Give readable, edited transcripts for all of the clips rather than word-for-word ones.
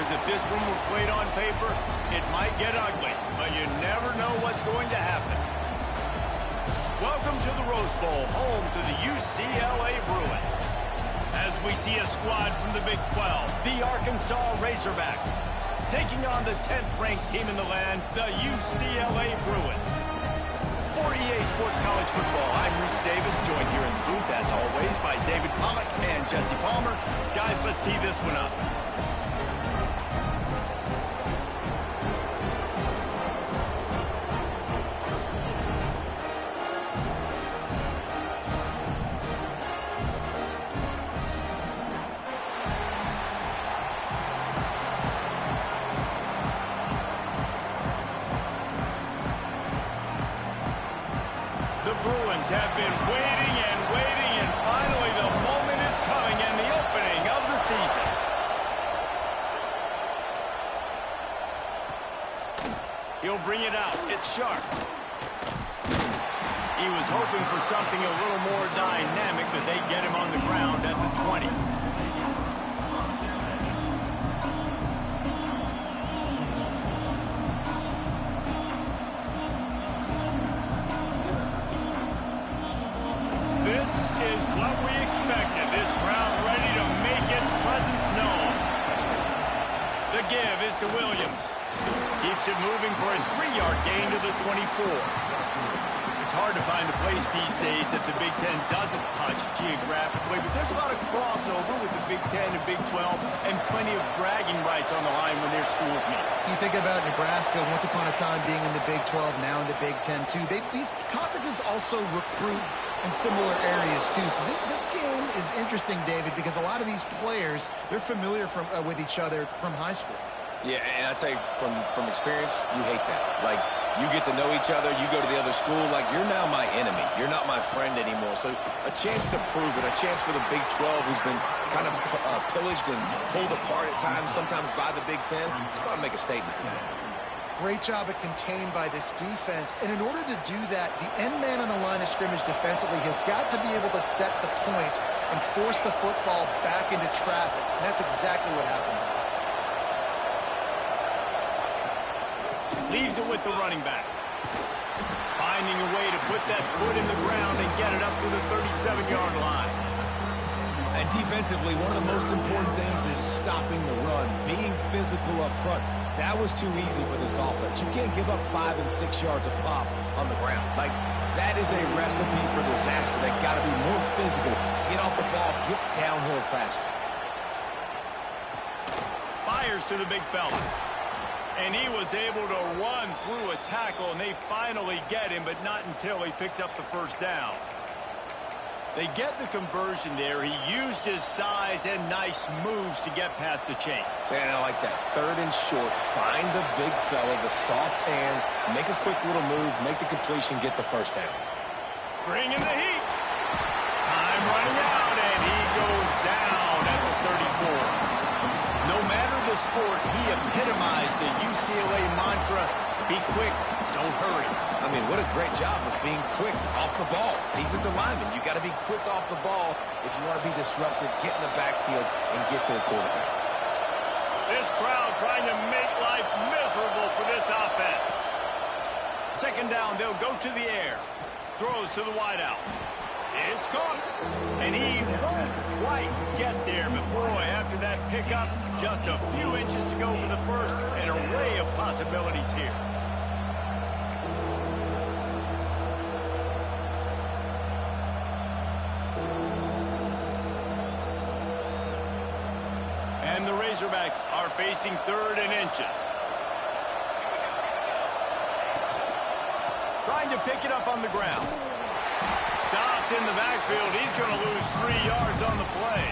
because if this one were played on paper, it might get ugly, but you never know what's going to happen. Welcome to the Rose Bowl, home to the UCLA Bruins. As we see a squad from the Big 12, the Arkansas Razorbacks, taking on the 10th-ranked team in the land, the UCLA Bruins. For EA Sports College Football, I'm Reese Davis, joined here in the booth, as always, by David Pollack and Jesse Palmer. Guys, let's tee this one up. The Bruins have been waiting and finally the moment is coming and the opening of the season. He'll bring it out. It's sharp. He was hoping for something a little more dynamic, but they get him on the ground at the 20. This is what we expected. This crowd ready to make its presence known. The give is to Williams. Keeps it moving for a 3-yard gain to the 24. It's hard to find a place these days that the Big Ten doesn't touch geographically, but there's a lot of crossover with the Big Ten and Big 12 and plenty of bragging rights on the line when their schools meet. You think about Nebraska, once upon a time being in the Big 12, now in the Big 10 too. These conferences also recruit in similar areas too. So this game is interesting, David, because a lot of these players, they're familiar with each other from high school. Yeah, and I tell you, from experience, you hate that. Like, you get to know each other, you go to the other school, like, you're now my enemy. You're not my friend anymore. So a chance to prove it, a chance for the Big 12, who's been kind of pillaged and pulled apart at times, sometimes by the Big 10. It's got to make a statement tonight. Great job at contained by this defense. And in order to do that, the end man on the line of scrimmage defensively has got to be able to set the point and force the football back into traffic. And that's exactly what happened. Leaves it with the running back. Finding a way to put that foot in the ground and get it up to the 37-yard line. And defensively, one of the most important things is stopping the run, being physical up front. That was too easy for this offense. You can't give up 5 and 6 yards a pop on the ground. Like, that is a recipe for disaster. They got to be more physical, get off the ball, get downhill faster. Fires to the big fella. And he was able to run through a tackle, and they finally get him, but not until he picks up the first down. They get the conversion there. He used his size and nice moves to get past the chain. And I like that. 3rd and short. Find the big fella, the soft hands, make a quick little move, make the completion, get the first down. Bring in the heat. Time running out, and he goes down at the 34. No matter the sport, he epitomized the UCLA mantra, be quick, don't hurry. I mean, what a great job of being quick off the ball. Defensive lineman, you got to be quick off the ball if you want to be disruptive, get in the backfield, and get to the quarterback. This crowd trying to make life miserable for this offense. 2nd down, they'll go to the air. Throws to the wideout. It's caught. And he won't quite get there, but boy, after that pickup, just a few inches to go for the first, an array of possibilities here. And the Razorbacks are facing 3rd and inches. Trying to pick it up on the ground. Stopped in the backfield. He's going to lose 3 yards on the play.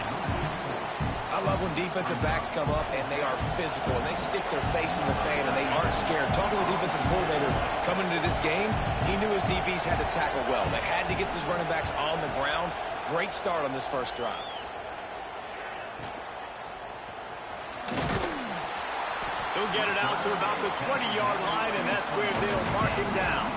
I love when defensive backs come up and they are physical and they stick their face in the fan and they aren't scared. Talking to the defensive coordinator coming into this game, he knew his DBs had to tackle well. They had to get these running backs on the ground. Great start on this first drive. He'll get it out to about the 20-yard line, and that's where they'll mark him down.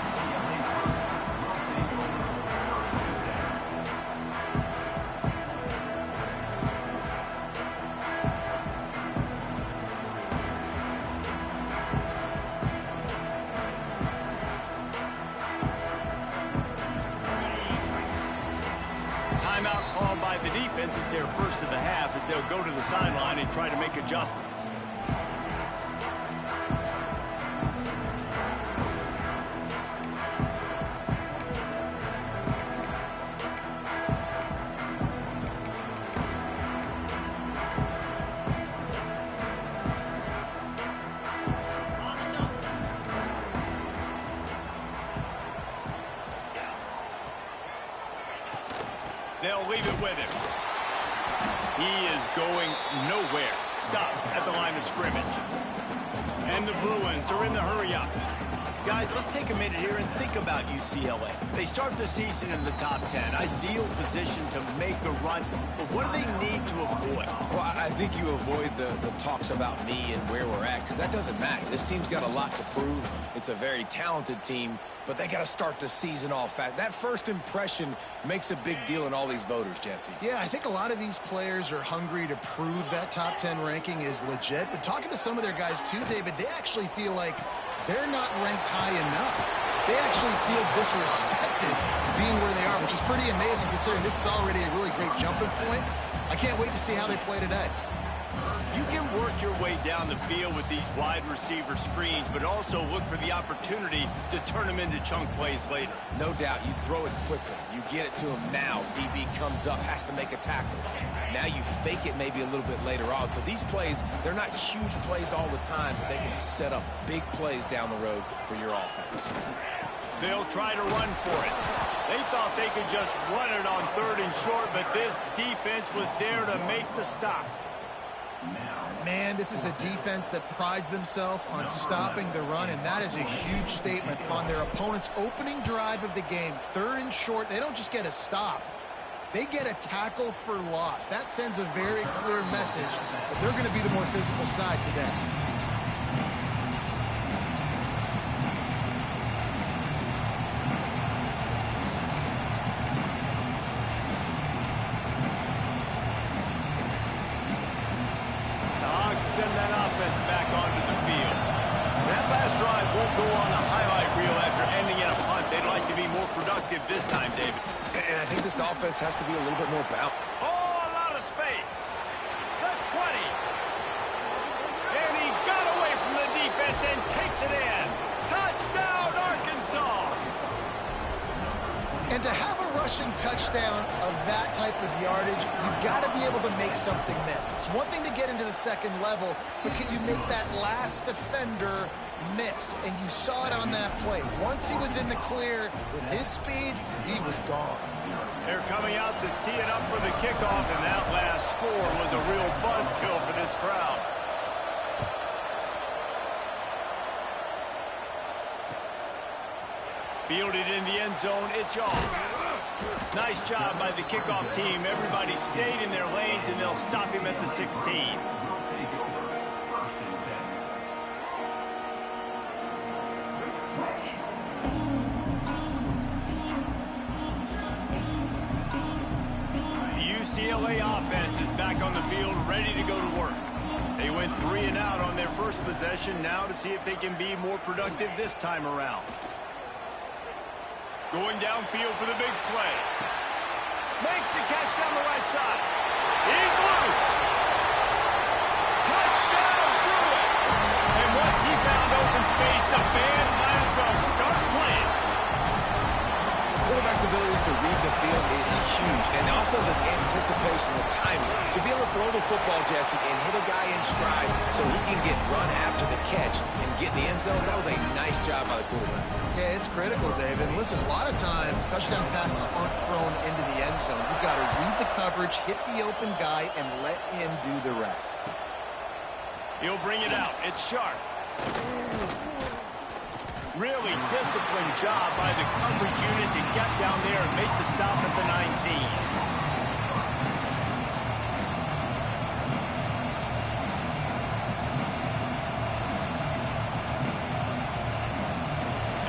their first of the half as they'll go to the sideline and try to make adjustments. They'll leave it with him. He is going nowhere. Stop at the line of scrimmage. And the Bruins are in the hurry-up. Guys, let's take a minute here and think about UCLA. They start the season in the top 10. Ideal position to make a run. But what do they need to avoid? Well, I think you avoid the talks about me and where we're at, because that doesn't matter. This team's got a lot to prove. It's a very talented team, but they got to start the season off fast. That first impression makes a big deal in all these voters, Jesse. Yeah, I think a lot of these players are hungry to prove that top 10 ranking is legit. But talking to some of their guys too, David, they actually feel like they're not ranked high enough. They actually feel disrespected being where they are, which is pretty amazing considering this is already a really great jumping point. I can't wait to see how they play today. You can work your way down the field with these wide receiver screens, but also look for the opportunity to turn them into chunk plays later. No doubt, you throw it quickly. You get it to him now. DB comes up, has to make a tackle. Now you fake it maybe a little bit later on. So these plays, they're not huge plays all the time, but they can set up big plays down the road for your offense. They'll try to run for it. They thought they could just run it on 3rd and short, but this defense was there to make the stop. Man, this is a defense that prides themselves on stopping the run, and that is a huge statement on their opponent's opening drive of the game. 3rd and short, they don't just get a stop. They get a tackle for loss. That sends a very clear message that they're going to be the more physical side today. Send that offense back onto the field. That last drive won't go on a highlight reel after ending in a punt. They'd like to be more productive this time, David. And I think this offense has to be a little bit more balanced. Oh, a lot of space. The 20. And he got away from the defense and takes it in. Touchdown, Arkansas. And to have a rushing touchdown of that type of yardage, you've got to be able to make something miss. It's one thing to get into the second level, but can you make that last defender miss? And you saw it on that play. Once he was in the clear with his speed, he was gone. They're coming out to tee it up for the kickoff, and that last score was a real buzzkill for this crowd. Fielded in the end zone, it's off. Nice job by the kickoff team. Everybody stayed in their lanes, and they'll stop him at the 16. The UCLA offense is back on the field, ready to go to work. They went 3 and out on their first possession, now to see if they can be more productive this time around. Going downfield for the big play. Makes the catch down the right side. He's loose. Touchdown, Bruins. And once he found open space, the band might as well start playing. Quarterback's abilities to read the field is huge, and also the anticipation, the timing. To be able to throw the football, Jesse, and hit a guy in stride so he can get run after the catch and get in the end zone, that was a nice job by the quarterback. Yeah, it's critical, David. Listen, a lot of times, touchdown passes aren't thrown into the end zone. You've got to read the coverage, hit the open guy, and let him do the rest. He'll bring it out. It's sharp. Really disciplined job by the coverage unit to get down there and make the stop at the 19.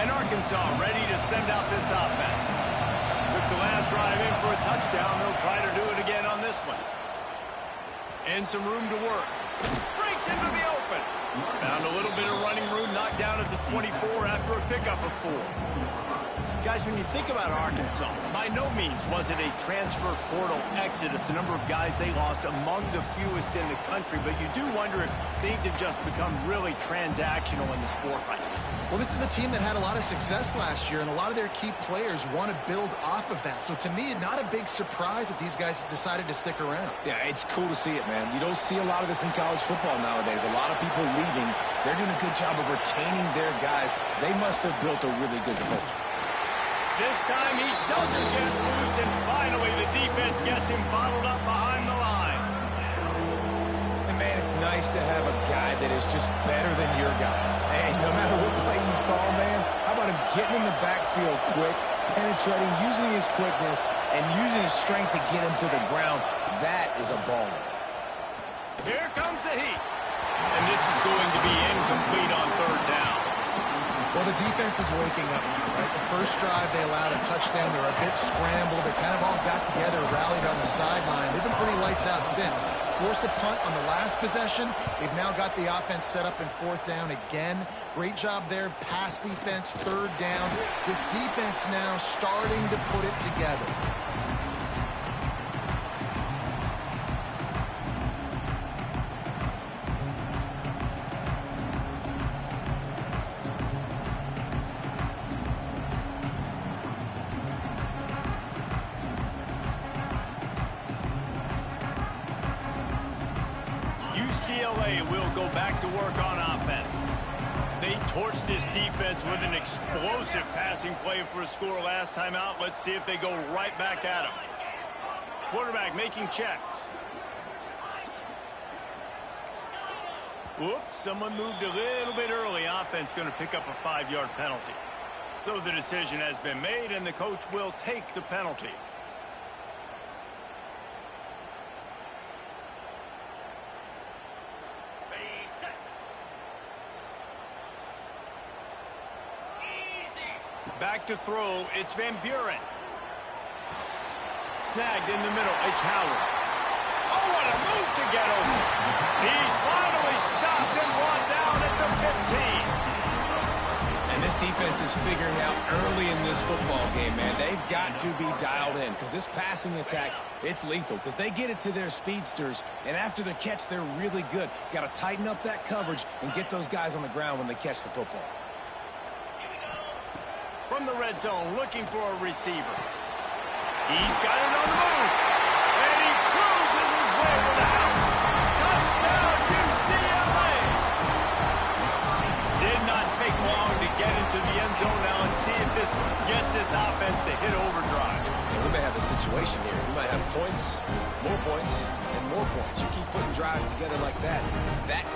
And Arkansas ready to send out this offense. With the last drive in for a touchdown, they'll try to do it again on this one. And some room to work. Breaks into the open. Found a little bit of running room, knocked down at the 24 after a pickup of 4. Guys, when you think about Arkansas, by no means was it a transfer portal exodus. The number of guys they lost among the fewest in the country, but you do wonder if things have just become really transactional in the sport right now. Well, this is a team that had a lot of success last year, and a lot of their key players want to build off of that. So to me, not a big surprise that these guys decided to stick around. Yeah, it's cool to see it, man. You don't see a lot of this in college football nowadays. A lot of people leaving. They're doing a good job of retaining their guys. They must have built a really good culture. This time he doesn't get loose, and finally the defense gets him bottled up behind the line. And man, it's nice to have a guy that is just better than your guys. And no matter what play you call, man, how about him getting in the backfield quick, penetrating, using his quickness, and using his strength to get him to the ground. That is a baller. Here comes the heat. And this is going to be incomplete on 3rd down. Well, the defense is waking up now, right? The first drive, they allowed a touchdown. They were a bit scrambled. They kind of all got together, rallied on the sideline. They've been pretty lights out since. Forced a punt on the last possession. They've now got the offense set up in 4th down again. Great job there. Pass defense, 3rd down. This defense now starting to put it together. UCLA will go back to work on offense. They torched this defense with an explosive passing play for a score last time out. Let's see if they go right back at him. Quarterback making checks. Whoops, someone moved a little bit early. Offense going to pick up a 5-yard penalty. So the decision has been made, and the coach will take the penalty. Back to throw, it's Van Buren. Snagged in the middle, it's Howard. Oh, what a move to get over. He's finally stopped and brought down at the 15. And this defense is figuring out early in this football game, man. They've got to be dialed in because this passing attack, it's lethal because they get it to their speedsters, and after the catch, they're really good. Got to tighten up that coverage and get those guys on the ground when they catch the football. From the red zone, looking for a receiver. He's got it on the move. And he cruises his way to the house. Touchdown, UCLA! Did not take long to get into the end zone now and see if this gets this offense to hit overdrive. Yeah, we may have a situation here. We might have points, and more points. You keep putting drives together like that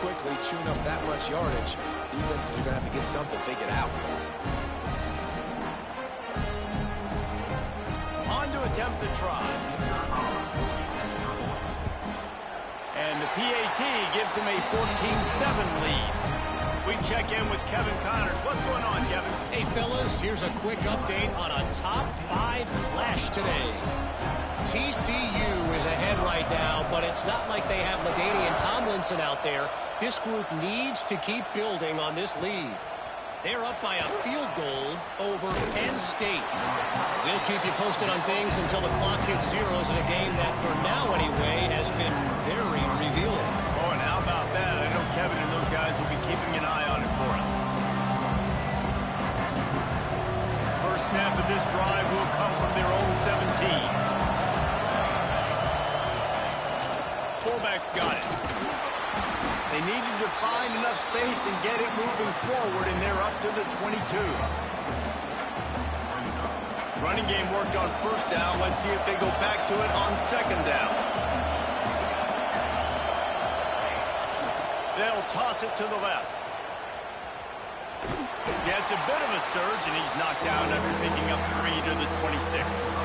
quickly, chewing up that much yardage, defenses are going to have to get something figured out. Attempt to try. And the PAT gives him a 14-7 lead. We check in with Kevin Connors. What's going on, Kevin? Hey, fellas, here's a quick update on a top 5 clash today. TCU is ahead right now, but it's not like they have LaDainian Tomlinson out there. This group needs to keep building on this lead. They're up by a field goal over Penn State. We'll keep you posted on things until the clock hits zeros in a game that, for now anyway, has been very revealing. Oh, and how about that? I know Kevin and those guys will be keeping an eye on it for us. First snap of this drive will come from their own 17. Fullback's got it. They needed to find enough space and get it moving forward, and they're up to the 22. Running game worked on 1st down. Let's see if they go back to it on 2nd down. They'll toss it to the left. Yeah, it's a bit of a surge, and he's knocked down after picking up 3 to the 26.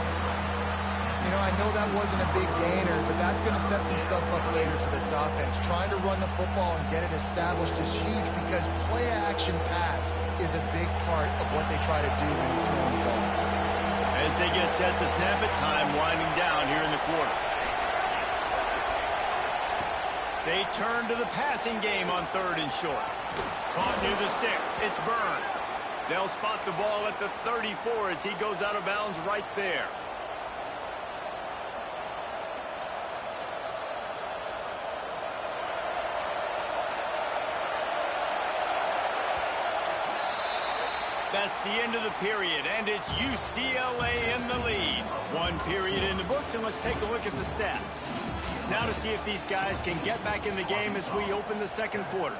You know, I know that wasn't a big gainer, but that's going to set some stuff up later for this offense. Trying to run the football and get it established is huge because play-action pass is a big part of what they try to do when you're throwing the ball. As they get set to snap it, time winding down here in the quarter. They turn to the passing game on 3rd and short. Caught near the sticks. It's Byrne. They'll spot the ball at the 34 as he goes out of bounds right there. That's the end of the period, and it's UCLA in the lead. 1 period in the books, and let's take a look at the stats. Now to see if these guys can get back in the game as we open the 2nd quarter.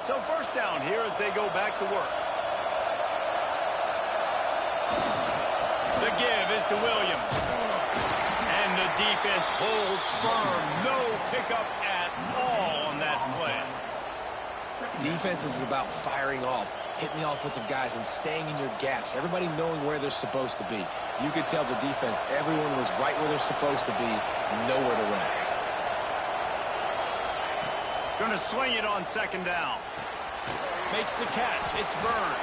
So 1st down here as they go back to work. The give is to Williams. And the defense holds firm. No pickup at all on that play. Defense is about firing off, hitting the offensive guys, and staying in your gaps. Everybody knowing where they're supposed to be. You could tell the defense, everyone was right where they're supposed to be, nowhere to run. Going to swing it on 2nd down. Makes the catch. It's Byrne.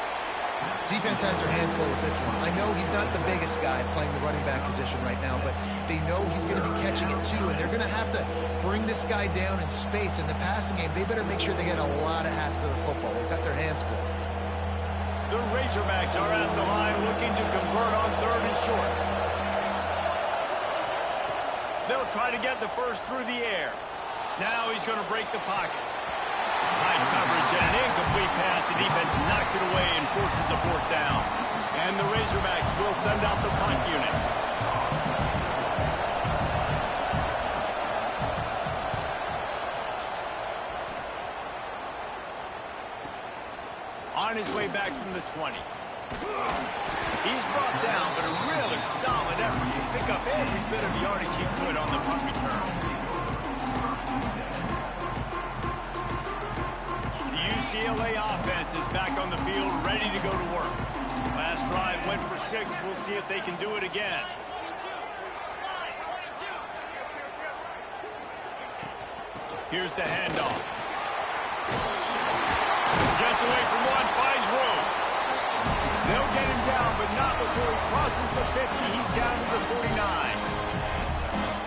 Defense has their hands full with this one. I know he's not the biggest guy playing the running back position right now, but they know he's going to be catching it too, and they're going to have to bring this guy down in space. In the passing game, they better make sure they get a lot of hats to the football. They've got their hands full. The Razorbacks are at the line looking to convert on 3rd and short. They'll try to get the first through the air. Now he's going to break the pocket. High coverage and an incomplete pass. The defense knocks it away and forces the 4th down. And the Razorbacks will send out the punt unit. On his way back from the 20. He's brought down, but a really solid effort to pick up every bit of yardage he could on the punt return. UCLA offense is back on the field, ready to go to work. Last drive went for 6. We'll see if they can do it again. Here's the handoff. Gets away from one, finds room. They'll get him down, but not before he crosses the 50. He's down to the 49.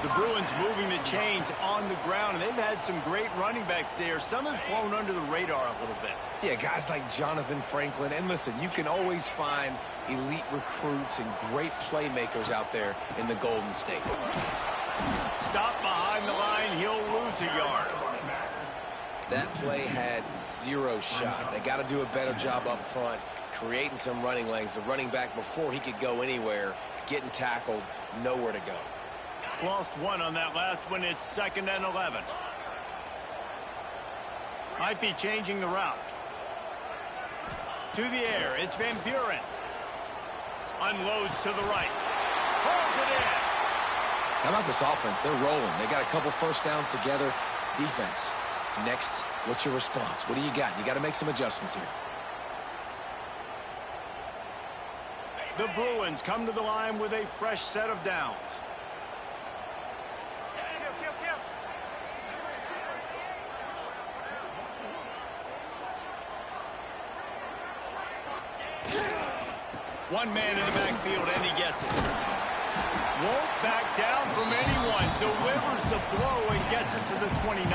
The Bruins moving the chains on the ground, and they've had some great running backs there. Some have flown under the radar a little bit. Yeah, guys like Jonathan Franklin. And listen, you can always find elite recruits and great playmakers out there in the Golden State. Stop behind the line, he'll lose a yard. That play had 0 shot. They got to do a better job up front, creating some running lanes. The running back, before he could go anywhere, getting tackled, nowhere to go. Lost 1 on that last one. It's 2nd and 11. Might be changing the route. To the air, it's Van Buren. Unloads to the right. Pulls it in. How about this offense? They're rolling. They got a couple 1st downs together. Defense. Next, what's your response? What do you got? You got to make some adjustments here. The Bruins come to the line with a fresh set of downs. One man in the backfield, and he gets it. Won't back down from anyone. Delivers the blow and gets it to the 29.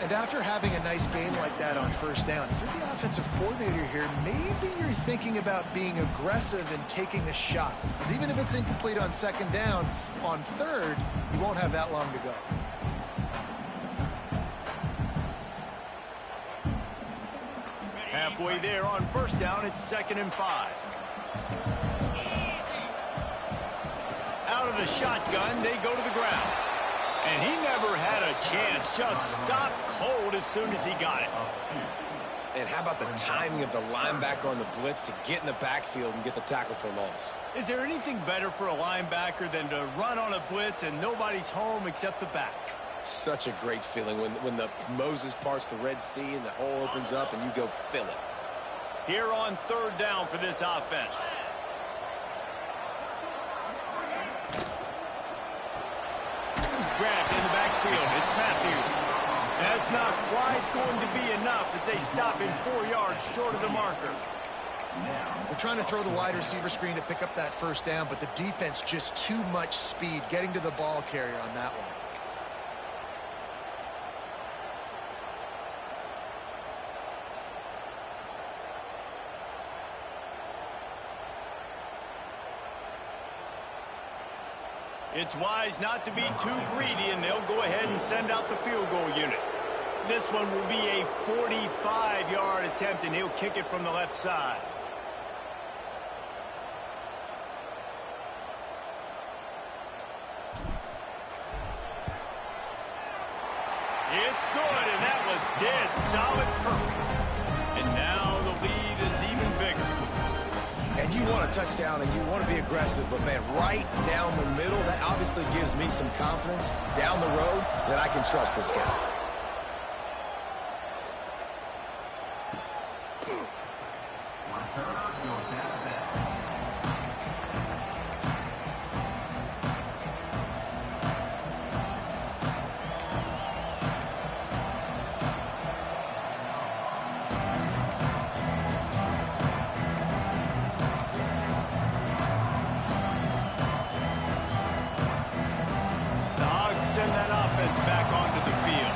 And after having a nice game like that on 1st down, if you're the offensive coordinator here, maybe you're thinking about being aggressive and taking a shot. Because even if it's incomplete on 2nd down, on 3rd, you won't have that long to go. Halfway there on 1st down, it's 2nd and 5. Out of the shotgun, they go to the ground. And he never had a chance, just stopped cold as soon as he got it. And how about the timing of the linebacker on the blitz to get in the backfield and get the tackle for loss? Is there anything better for a linebacker than to run on a blitz and nobody's home except the back? Such a great feeling when the Moses parts the Red Sea and the hole opens up and you go fill it. Here on 3rd down for this offense. field. It's Matthews. That's not quite going to be enough as they stop him 4 yards short of the marker. They're trying to throw the wide receiver screen to pick up that first down, but the defense just too much speed getting to the ball carrier on that one. It's wise not to be too greedy, and they'll go ahead and send out the field goal unit. This one will be a 45-yard attempt, and he'll kick it from the left side. It's good, and that was dead solid perfect. And now the lead is even bigger. And you want a touchdown and you want to be aggressive, but man, right down the middle, that obviously gives me some confidence down the road that I can trust this guy. Send that offense back onto the field.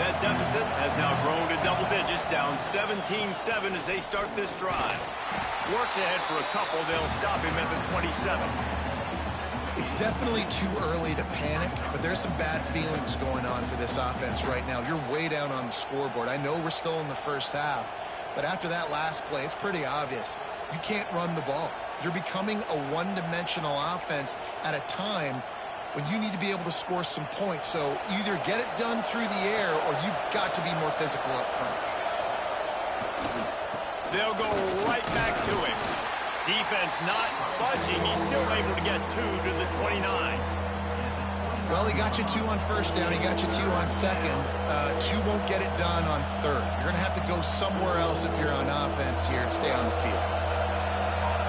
That deficit has now grown to double digits, down 17-7 as they start this drive. Works ahead for a couple. They'll stop him at the 27. It's definitely too early to panic, but there's some bad feelings going on for this offense right now. You're way down on the scoreboard. I know we're still in the first half, but after that last play, it's pretty obvious. You can't run the ball. You're becoming a one-dimensional offense at a time when you need to be able to score some points. So either get it done through the air or you've got to be more physical up front. They'll go right back to him. Defense not budging. He's still able to get 2 to the 29. Well, he got you 2 on first down. He got you 2 on second. 2 won't get it done on third. You're going to have to go somewhere else if you're on offense here to stay on the field.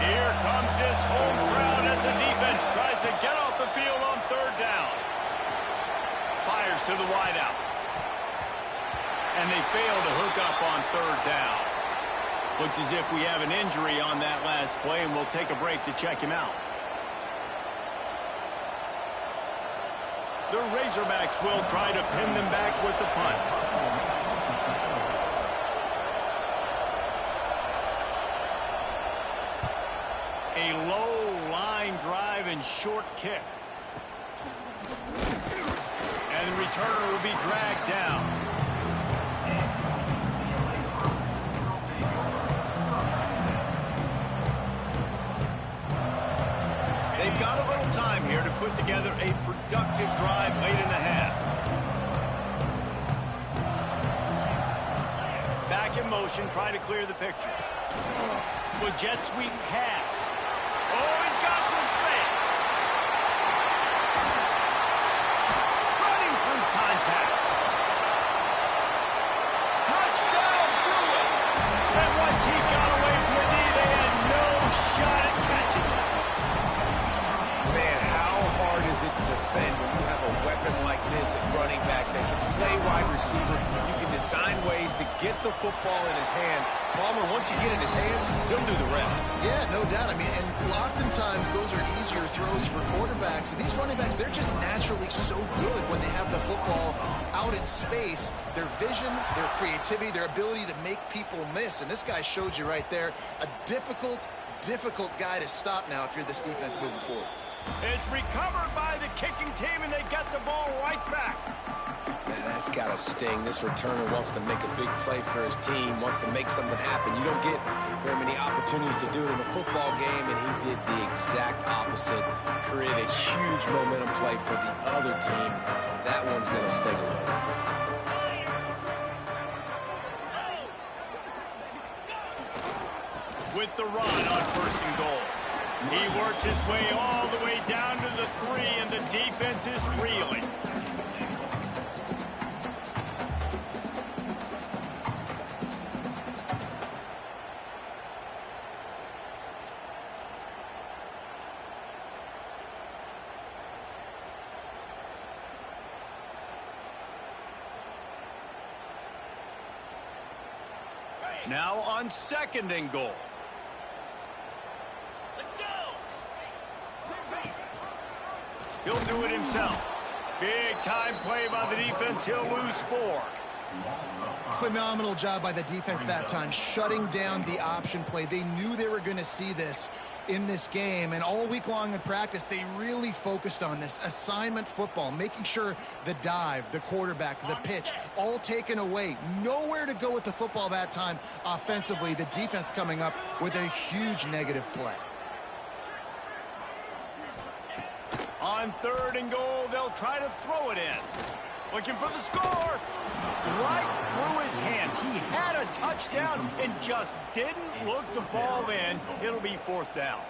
Here comes this home crowd as the defense tries to get off the field on third down. Fires to the wideout. And they fail to hook up on third down. Looks as if we have an injury on that last play, and we'll take a break to check him out. The Razorbacks will try to pin them back with the punt. A low line drive and short kick. And the returner will be dragged down. They've got a little time here to put together a productive drive late in the half. Back in motion, trying to clear the picture. With jet sweep pass. Oh, he's got some space. Running through contact. Touchdown, Bruins. And once he got away from the knee, they had no shot at catching him. Man, how hard is it to defend when you have a weapon like this at running back that can play wide receiver? You can design ways to get the football in his hand. Palmer, once you get in his hands, he'll do the rest. Yeah, no doubt. I mean, and oftentimes those are easier throws for quarterbacks. And these running backs, they're just naturally so good when they have the football out in space. Their vision, their creativity, their ability to make people miss. And this guy showed you right there, a difficult guy to stop now if you're this defense moving forward. It's recovered by the kicking team, and they get the ball right back. Man, that's got to sting. This returner wants to make a big play for his team, wants to make something happen. You don't get very many opportunities to do it in a football game, and he did the exact opposite. Create a huge momentum play for the other team. That one's going to sting a little. With the run on first and goal. He works his way all the way down to the 3, and the defense is reeling. Now on 2nd and goal. Let's go. He'll do it himself. Big time play by the defense. He'll lose 4. Phenomenal job by the defense that time, shutting down the option play. They knew they were going to see this in this game, and all week long in practice, they really focused on this assignment football, making sure the dive, the quarterback, the pitch, all taken away. Nowhere to go with the football that time offensively. The defense coming up with a huge negative play. On 3rd and goal, they'll try to throw it in. Looking for the score. Right through his hands. He had a touchdown and just didn't look the ball in. It'll be 4th down.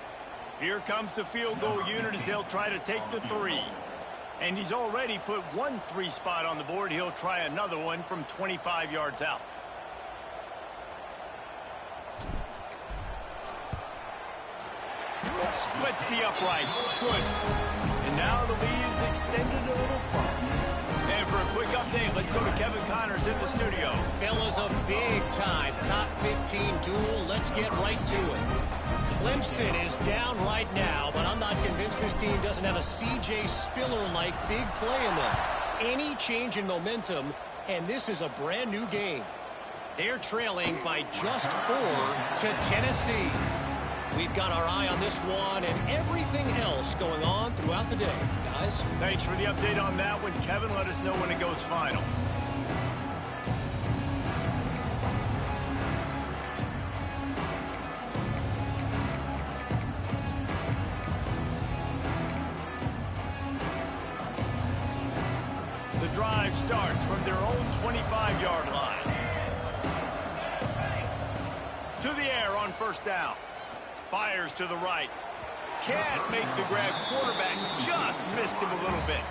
Here comes the field goal unit as they'll try to take the 3. And he's already put 1 3 spot on the board. He'll try another one from 25 yards out. Splits the uprights. Good. And now the lead is extended a little further. And for a quick update, let's go to Kevin Connors in the studio. Fellas, a big-time top 15 duel. Let's get right to it. Clemson is down right now, but I'm not convinced this team doesn't have a C.J. Spiller-like big play in them. Any change in momentum, and this is a brand-new game. They're trailing by just 4 to Tennessee. We've got our eye on this one and everything else going on throughout the day, guys. Thanks for the update on that one, Kevin. Let us know when it goes final. The drive starts from their own 25-yard line. To the air on 1st down. Fires to the right. Can't make the grab. Quarterback just missed him a little bit.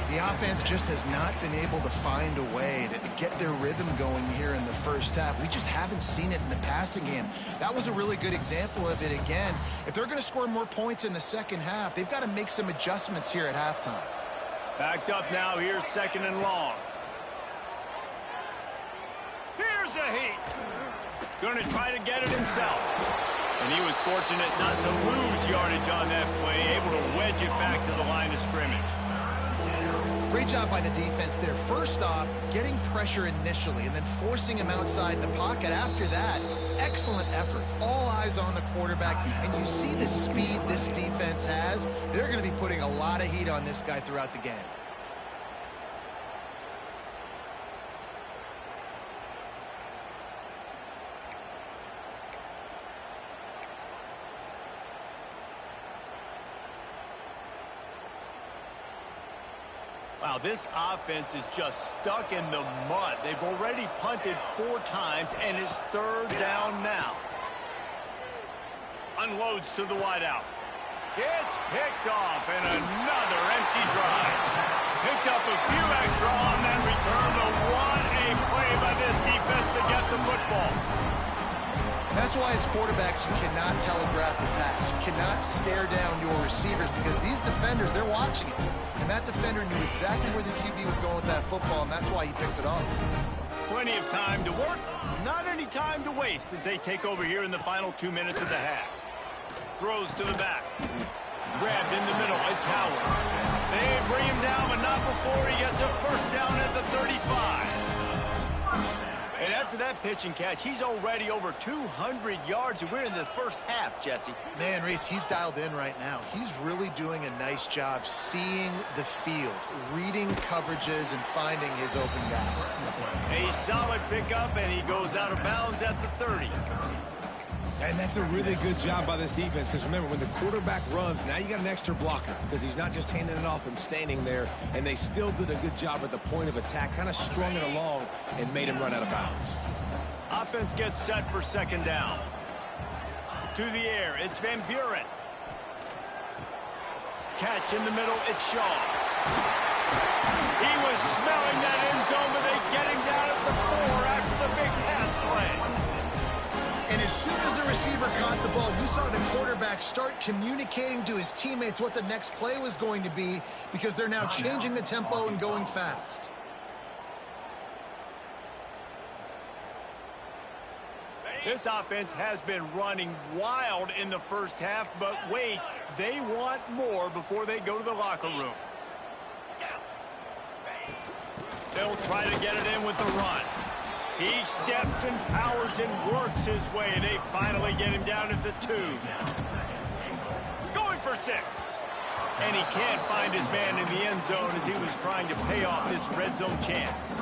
The offense just has not been able to find a way to get their rhythm going here in the first half. We just haven't seen it in the passing game. That was a really good example of it again. If they're going to score more points in the second half, they've got to make some adjustments here at halftime. Backed up now. Here's 2nd and long. Here's a heat. Going to try to get it himself. And he was fortunate not to lose yardage on that play, able to wedge it back to the line of scrimmage. Great job by the defense there. First off, getting pressure initially and then forcing him outside the pocket. After that, excellent effort. All eyes on the quarterback. And you see the speed this defense has. They're going to be putting a lot of heat on this guy throughout the game. Wow, this offense is just stuck in the mud. They've already punted 4 times, and it's 3rd down now. Unloads to the wideout. It's picked off, and another empty drive. Picked up a few extra on that return, but what a play by this defense to get the football. That's why as quarterbacks, you cannot telegraph the pass. You cannot stare down your receivers because these defenders, they're watching it. And that defender knew exactly where the QB was going with that football, and that's why he picked it off. Plenty of time to work, not any time to waste as they take over here in the final 2 minutes of the half. Throws to the back. Grabbed in the middle. It's Howard. They bring him down, but not before he gets a 1st down at the 35. And after that pitch and catch, he's already over 200 yards, and we're in the first half, Jesse. Man, Reese, he's dialed in right now. He's really doing a nice job seeing the field, reading coverages, and finding his open guy. A solid pickup, and he goes out of bounds at the 30. And that's a really good job by this defense because remember, when the quarterback runs, now you got an extra blocker because he's not just handing it off and standing there, and they still did a good job at the point of attack, kind of strung it along and made him run out of bounds. Offense gets set for 2nd down. To the air, it's Van Buren. Catch in the middle, it's Shaw. He was smelling that end zone, but they get him down at the 4 after the big pass play. And as soon as the receiver caught the ball, you saw the quarterback start communicating to his teammates what the next play was going to be because they're now changing the tempo and going fast. This offense has been running wild in the first half, but wait, they want more before they go to the locker room. They'll try to get it in with the run. He steps and powers and works his way. They finally get him down at the 2. Going for 6. And he can't find his man in the end zone as he was trying to pay off this red zone chance.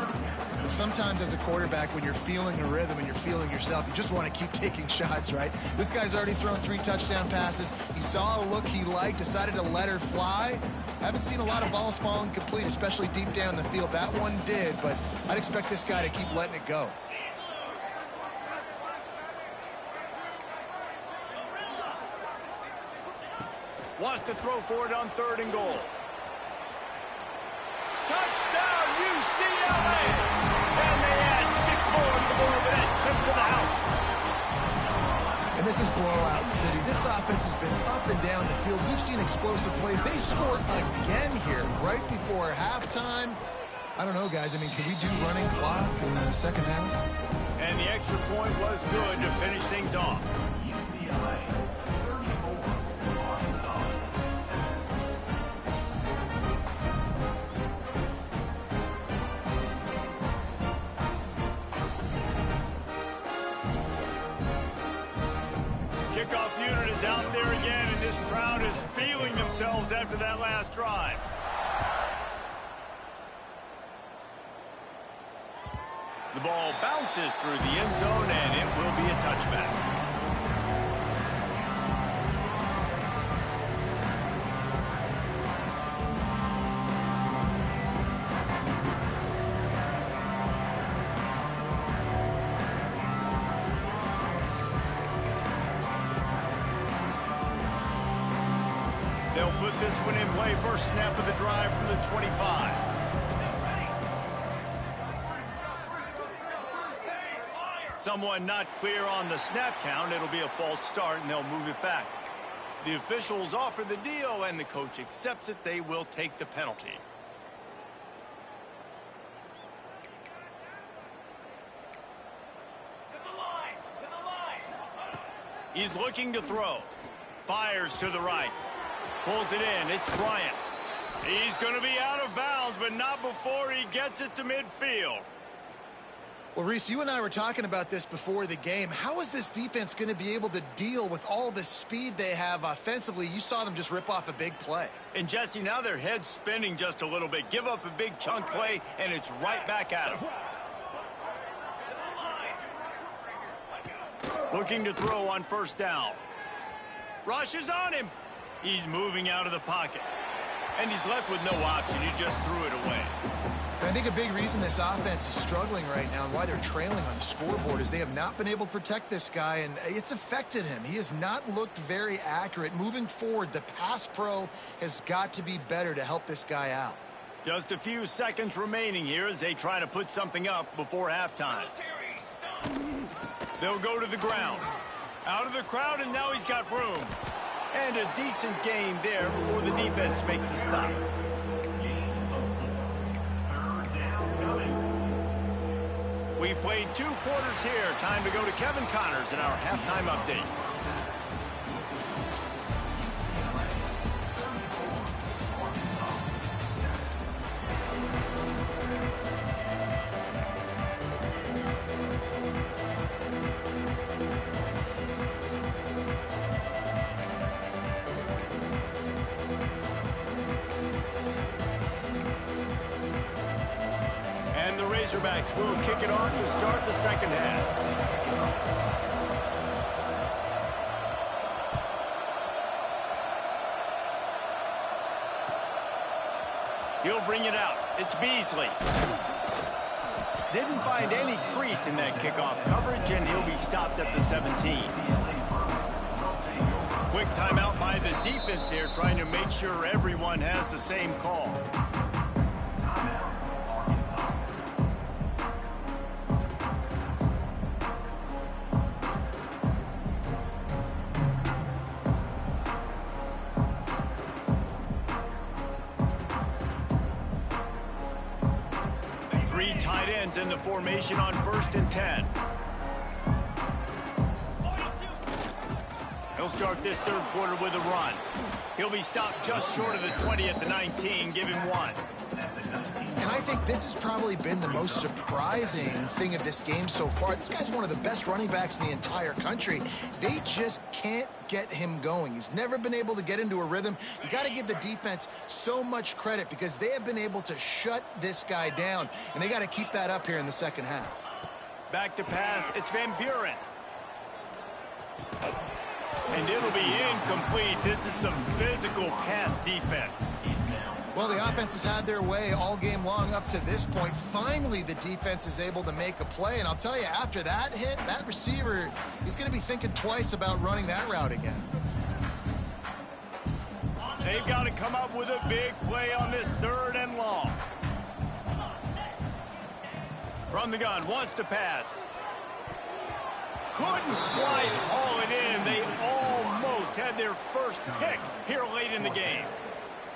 Sometimes as a quarterback, when you're feeling a rhythm and you're feeling yourself, you just want to keep taking shots, right? This guy's already thrown 3 touchdown passes. He saw a look he liked, decided to let her fly. I haven't seen a lot of balls falling complete, especially deep down the field. That one did, but I'd expect this guy to keep letting it go. Wants to throw for it on 3rd and goal. Touchdown, UCLA! And they add 6 more to the board with that trip to the house. And this is blowout city. This offense has been up and down the field. We've seen explosive plays. They score again here right before halftime. I don't know, guys. I mean, can we do running clock in the second half? And the extra point was good to finish things off. Kickoff unit is out there again, and this crowd is feeling themselves after that last drive. The ball bounces through the end zone, and it will be a touchback. They'll put this one in play. First snap of the drive from the 25. Someone not clear on the snap count. It'll be a false start, and they'll move it back. The officials offer the deal, and the coach accepts it. They will take the penalty. He's looking to throw. Fires to the right. Pulls it in. It's Bryant. He's going to be out of bounds, but not before he gets it to midfield. Well, Reese, you and I were talking about this before the game. How is this defense going to be able to deal with all the speed they have offensively? You saw them just rip off a big play. And, Jesse, now their head's spinning just a little bit. Give up a big chunk play, and it's right back at them. Looking to throw on first down. Rushes on him. He's moving out of the pocket. And he's left with no option. He just threw it away. I think a big reason this offense is struggling right now and why they're trailing on the scoreboard is they have not been able to protect this guy, and it's affected him. He has not looked very accurate. Moving forward, the pass pro has got to be better to help this guy out. Just a few seconds remaining here as they try to put something up before halftime. They'll go to the ground. Out of the crowd, and now he's got room. And a decent gain there before the defense makes the stop. We've played 2 quarters here. Time to go to Kevin Connors in our halftime update. Razorbacks will kick it off to start the second half. He'll bring it out. It's Beasley. Didn't find any crease in that kickoff coverage, and he'll be stopped at the 17. Quick timeout by the defense there, trying to make sure everyone has the same call. In the formation on 1st and 10. He'll start this third quarter with a run. He'll be stopped just short of the 20 at the 19. Give him 1. And I think this has probably been the most surprising thing of this game so far. This guy's one of the best running backs in the entire country. They just can't get him going. He's never been able to get into a rhythm. You got to give the defense so much credit because they have been able to shut this guy down, and they got to keep that up here in the second half. Back to pass. It's Van Buren. And it'll be incomplete. This is some physical pass defense. Well, the offense has had their way all game long up to this point. Finally, the defense is able to make a play. And I'll tell you, after that hit, that receiver, he's going to be thinking twice about running that route again. They've got to come up with a big play on this 3rd and long. From the gun, wants to pass. Couldn't quite haul it in. They almost had their first pick here late in the game.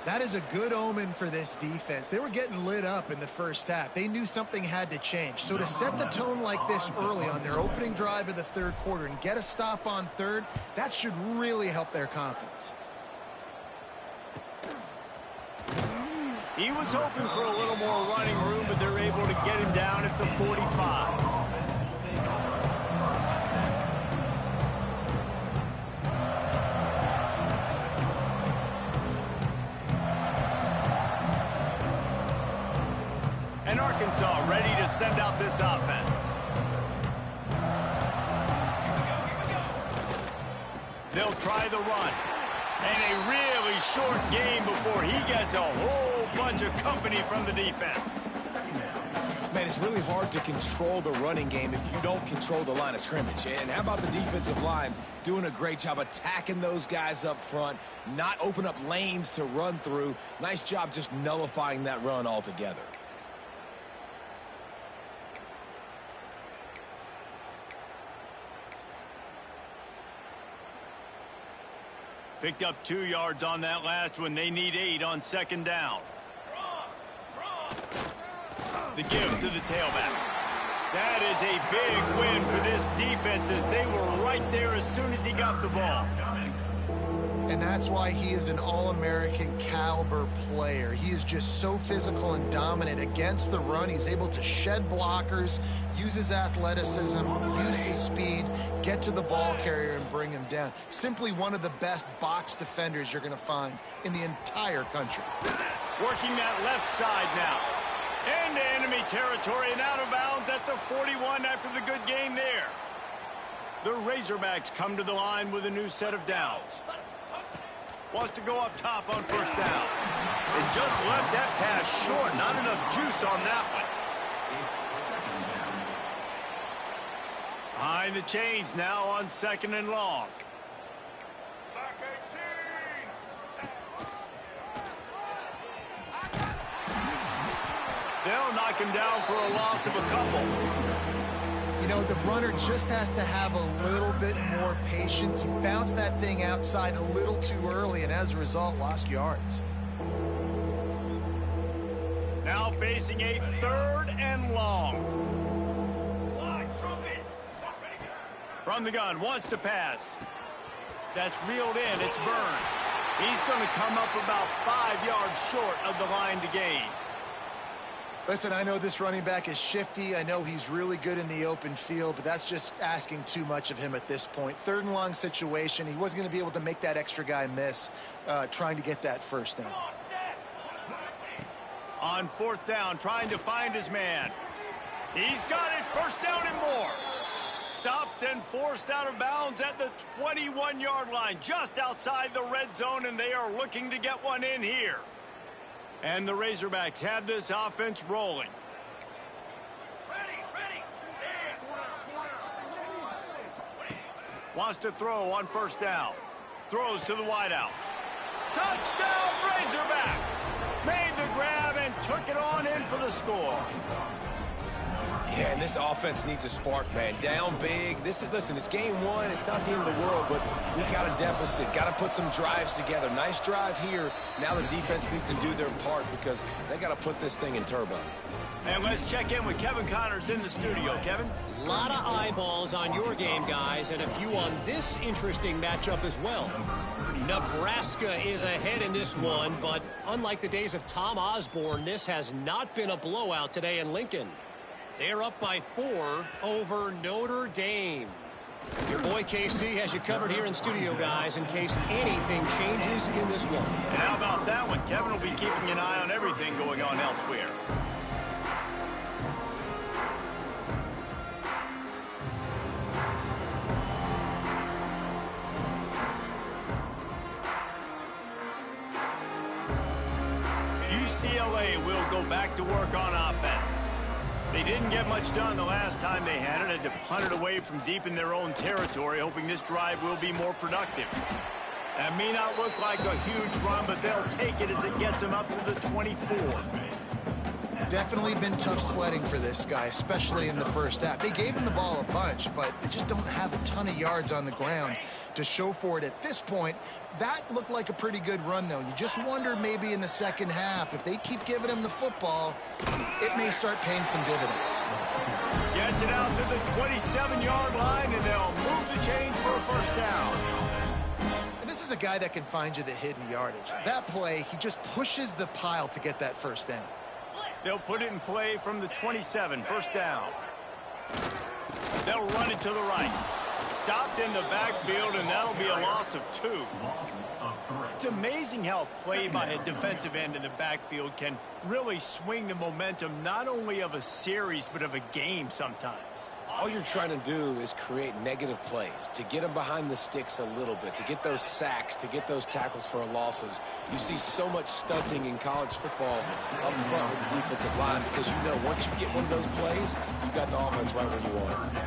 That is a good omen for this defense. They were getting lit up in the first half. They knew something had to change. So to set the tone like this early on their opening drive of the third quarter and get a stop on third, that should really help their confidence. He was hoping for a little more running room, but they're able to get him down at the 45. And Arkansas ready to send out this offense. They'll try the run. And a really short game before he gets a whole bunch of company from the defense. Man, it's really hard to control the running game if you don't control the line of scrimmage. And how about the defensive line doing a great job attacking those guys up front, not open up lanes to run through. Nice job just nullifying that run altogether. Picked up 2 yards on that last one. They need 8 on 2nd down. The give to the tailback. That is a big win for this defense as they were right there as soon as he got the ball. And that's why he is an All-American caliber player. He is just so physical and dominant against the run. He's able to shed blockers, use his athleticism, use his speed, get to the ball carrier and bring him down. Simply one of the best box defenders you're going to find in the entire country. Working that left side now. Into enemy territory and out of bounds at the 41 after the good game there. The Razorbacks come to the line with a new set of downs. Wants to go up top on 1st down. And just left that pass short. Not enough juice on that one. Behind the chains now on 2nd and long. They'll knock him down for a loss of a couple. You know, the runner just has to have a little bit more patience. He bounced that thing outside a little too early, and as a result, lost yards. Now facing a 3rd and long. From the gun, wants to pass. That's reeled in, it's Byrne. He's going to come up about 5 yards short of the line to gain. Listen, I know this running back is shifty. I know he's really good in the open field, but that's just asking too much of him at this point. 3rd and long situation. He wasn't going to be able to make that extra guy miss trying to get that 1st down. On 4th down, trying to find his man. He's got it, 1st down and more. Stopped and forced out of bounds at the 21-yard line, just outside the red zone, and they are looking to get one in here. And the Razorbacks have this offense rolling. Wants to throw on 1st down. Throws to the wideout. Touchdown, Razorbacks! Made the grab and took it on in for the score. Yeah, and this offense needs a spark, man. Down big. Listen, it's game one. It's not the end of the world, but we got a deficit. Got to put some drives together. Nice drive here. Now the defense needs to do their part because they got to put this thing in turbo. And let's check in with Kevin Connors in the studio. Kevin? A lot of eyeballs on your game, guys, and a few on this interesting matchup as well. Nebraska is ahead in this one, but unlike the days of Tom Osborne, this has not been a blowout today in Lincoln. They're up by 4 over Notre Dame. Your boy KC has you covered here in studio, guys, in case anything changes in this one. And how about that one? Kevin will be keeping an eye on everything going on elsewhere. UCLA will go back to work on offense. They didn't get much done the last time they had it. Had to punt it away from deep in their own territory, hoping this drive will be more productive. That may not look like a huge run, but they'll take it as it gets them up to the 24. Definitely been tough sledding for this guy, especially in the first half. They gave him the ball a bunch, but they just don't have a ton of yards on the ground to show for it at this point. That looked like a pretty good run, though. You just wonder maybe in the second half, if they keep giving him the football, it may start paying some dividends. Gets it out to the 27-yard line, and they'll move the chains for a first down. And this is a guy that can find you the hidden yardage. That play, he just pushes the pile to get that first down. They'll put it in play from the 27, first down. They'll run it to the right. Stopped in the backfield, and that'll be a loss of 2. It's amazing how play by a defensive end in the backfield can really swing the momentum not only of a series, but of a game sometimes. All you're trying to do is create negative plays, to get them behind the sticks a little bit, to get those sacks, to get those tackles for losses. You see so much stunting in college football up front with the defensive line because you know once you get one of those plays, you got the offense right where you want it.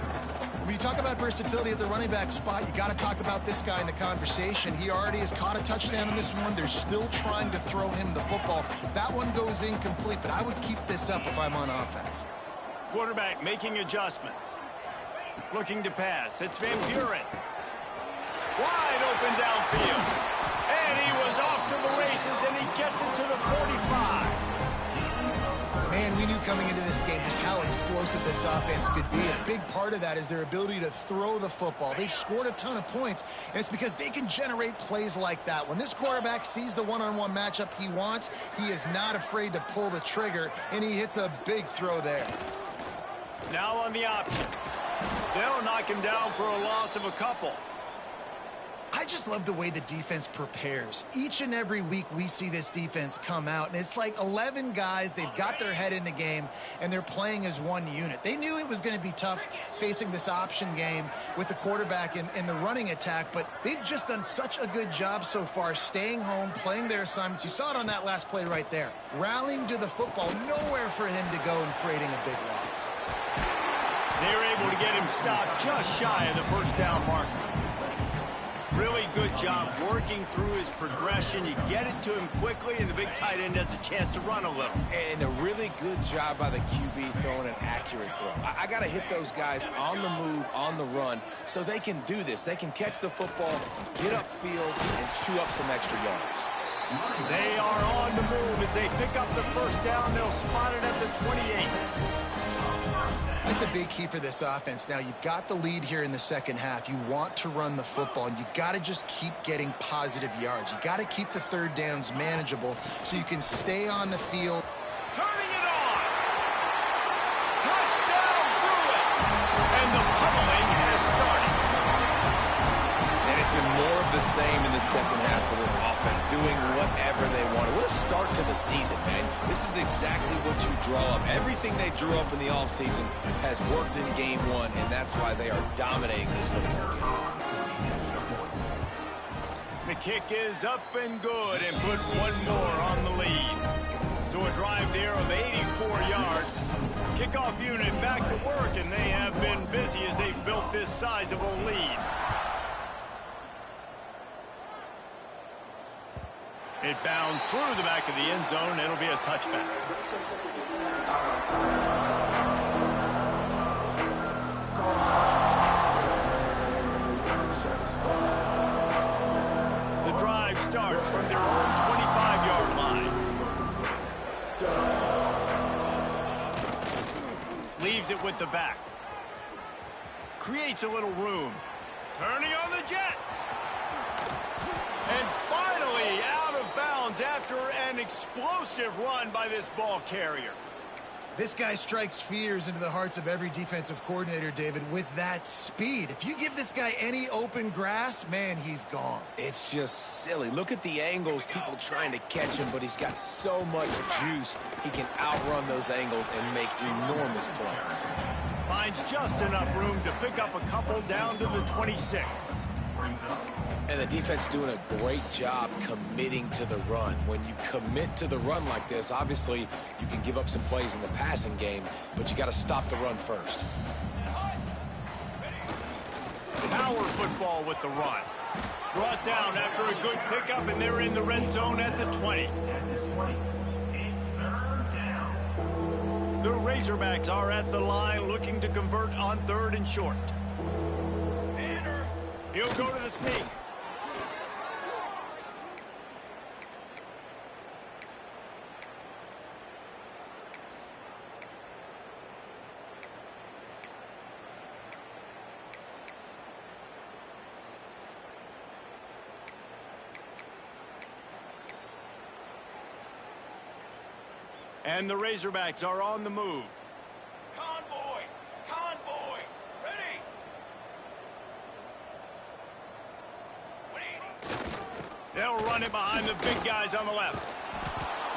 When you talk about versatility at the running back spot, you got to talk about this guy in the conversation. He already has caught a touchdown in this one. They're still trying to throw him the football. That one goes incomplete, but I would keep this up if I'm on offense. Quarterback making adjustments. Looking to pass. It's Van Buren. Wide open downfield. And he was off to the races, and he gets it to the 45. Man, we knew coming into this game just how explosive this offense could be. A big part of that is their ability to throw the football. They've scored a ton of points, and it's because they can generate plays like that. When this quarterback sees the one-on-one matchup he wants, he is not afraid to pull the trigger, and he hits a big throw there. Now on the option. They'll knock him down for a loss of a couple. I just love the way the defense prepares. Each and every week we see this defense come out, and it's like 11 guys. They've got their head in the game, and they're playing as one unit. They knew it was going to be tough facing this option game with the quarterback and the running attack, but they've just done such a good job so far staying home, playing their assignments. You saw it on that last play right there. Rallying to the football, nowhere for him to go and creating a big loss. They're able to get him stopped just shy of the first down marker. Really good job working through his progression. You get it to him quickly, and the big tight end has a chance to run a little. And a really good job by the QB throwing an accurate throw. I got to hit those guys on the move, on the run, so they can do this. They can catch the football, get upfield, and chew up some extra yards. They are on the move as they pick up the first down. They'll spot it at the 28. That's a big key for this offense. Now, you've got the lead here in the second half. You want to run the football, and you got to just keep getting positive yards. You got to keep the third downs manageable so you can stay on the field. Turning it on. Touchdown, Bruin. And the pummeling has started. And it's been more of the same in the second half for this offense, doing whatever they want. What a start to the season, man. This is exactly what you draw up. Everything they drew up in the offseason has worked in game one, and that's why they are dominating this football game. The kick is up and good, and put one more on the lead. So a drive there of 84 yards. Kickoff unit back to work, and they have been busy as they've built this sizable lead. It bounds through the back of the end zone. It'll be a touchback. Leaves it with the back. Creates a little room. Turning on the Jets. And finally out of bounds after an explosive run by this ball carrier. This guy strikes fears into the hearts of every defensive coordinator, David, with that speed. If you give this guy any open grass, man, he's gone. It's just silly. Look at the angles, people trying to catch him, but he's got so much juice. He can outrun those angles and make enormous plays. Finds just enough room to pick up a couple down to the 26. And the defense doing a great job committing to the run. When you commit to the run like this, obviously you can give up some plays in the passing game, but you got to stop the run first. Power football with the run. Brought down after a good pickup, and they're in the red zone at the 20. The Razorbacks are at the line looking to convert on 3rd and short. He'll go to the sneak. And the Razorbacks are on the move. Convoy! Convoy! Ready! They'll run it behind the big guys on the left.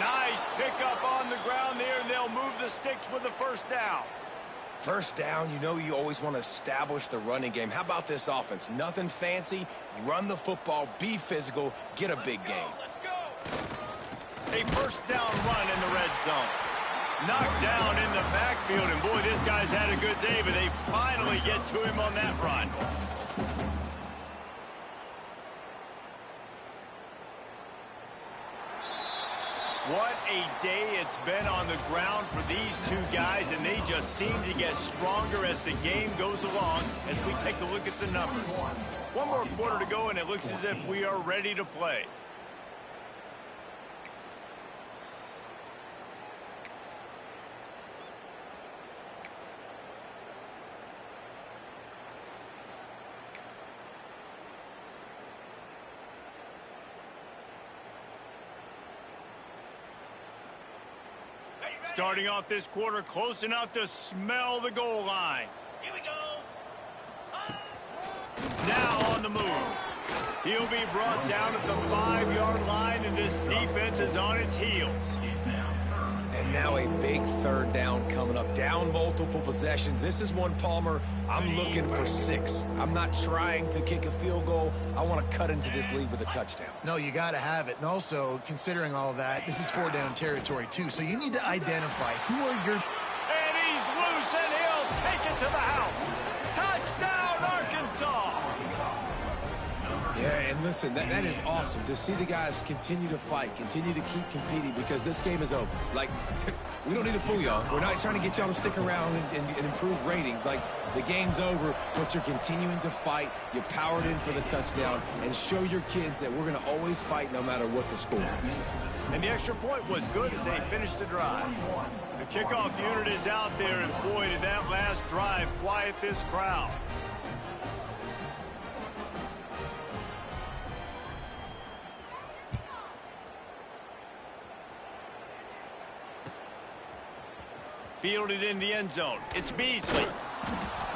Nice pickup on the ground there, and they'll move the sticks with the first down. First down, you know you always want to establish the running game. How about this offense? Nothing fancy. Run the football, be physical, get a big gain. Let's go! A first down run in the red zone. Knocked down in the backfield, and boy, this guy's had a good day, but they finally get to him on that run. What a day it's been on the ground for these two guys, and they just seem to get stronger as the game goes along as we take a look at the numbers. One more quarter to go, and it looks as if we are ready to play. Starting off this quarter close enough to smell the goal line. Here we go! Now on the move. He'll be brought down at the 5-yard line, and this defense is on its heels. And now a big 3rd down coming up. Down multiple possessions. This is one, Palmer, I'm looking for 6. I'm not trying to kick a field goal. I want to cut into this lead with a touchdown. No, you got to have it. And also, considering all of that, this is 4-down territory, too. So you need to identify who are your... And he's loose, and he'll take it to the house. Touchdown, Arkansas! Yeah, and listen, that is awesome to see the guys continue to fight, continue to keep competing, because this game is over. Like, we don't need to fool y'all. We're not trying to get y'all to stick around and improve ratings. Like, the game's over, but you're continuing to fight. You powered in for the touchdown, and show your kids that we're going to always fight no matter what the score is. And the extra point was good as they finished the drive. The kickoff unit is out there, and boy, did that last drive quiet this crowd. Fielded in the end zone. It's Beasley.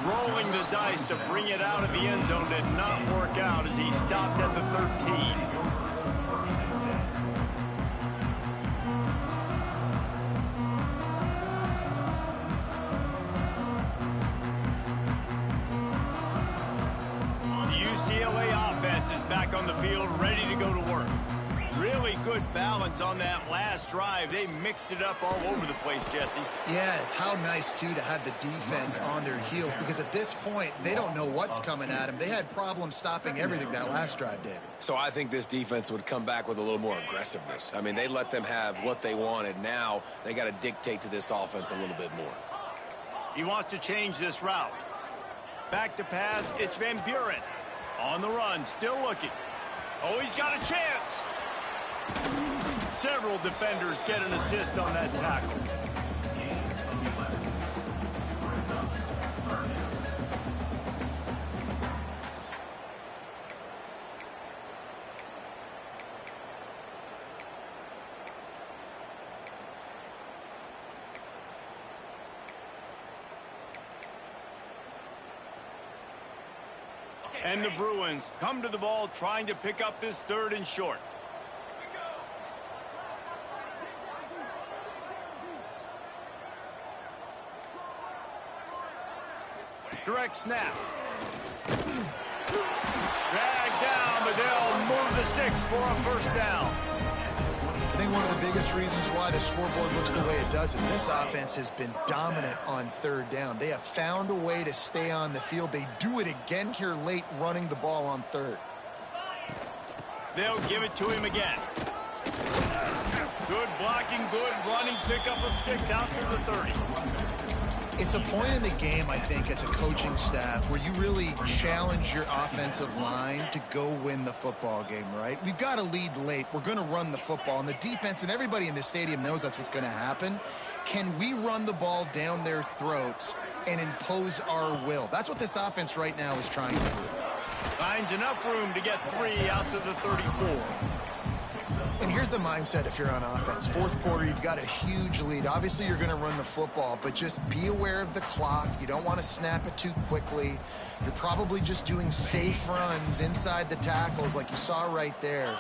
Rolling the dice to bring it out of the end zone did not work out as he stopped at the 13. UCLA offense is back on the field, ready to go to work. Really good balance on that last drive. They mixed it up all over the place, Jesse. Yeah, how nice, too, to have the defense on their heels, because at this point, they don't know what's coming at them. They had problems stopping everything that last drive, David. So I think this defense would come back with a little more aggressiveness. I mean, they let them have what they wanted. Now they got to dictate to this offense a little bit more. He wants to change this route. Back to pass, it's Van Buren. On the run, still looking. Oh, he's got a chance. Several defenders get an assist on that tackle. And the Bruins come to the ball trying to pick up this 3rd and short. Direct snap. Dragged down, but they'll move the sticks for a first down. I think one of the biggest reasons why the scoreboard looks the way it does is this offense has been dominant on 3rd down. They have found a way to stay on the field. They do it again here late, running the ball on 3rd. They'll give it to him again. Good blocking, good running, pickup of 6 out to the 30. It's a point in the game, I think, as a coaching staff where you really challenge your offensive line to go win the football game, right? We've got a lead late. We're going to run the football, and the defense and everybody in the stadium knows that's what's going to happen. Can we run the ball down their throats and impose our will? That's what this offense right now is trying to do. Finds enough room to get 3 out to the 34. And here's the mindset if you're on offense. 4th quarter, you've got a huge lead. Obviously, you're going to run the football, but just be aware of the clock. You don't want to snap it too quickly. You're probably just doing safe runs inside the tackles like you saw right there.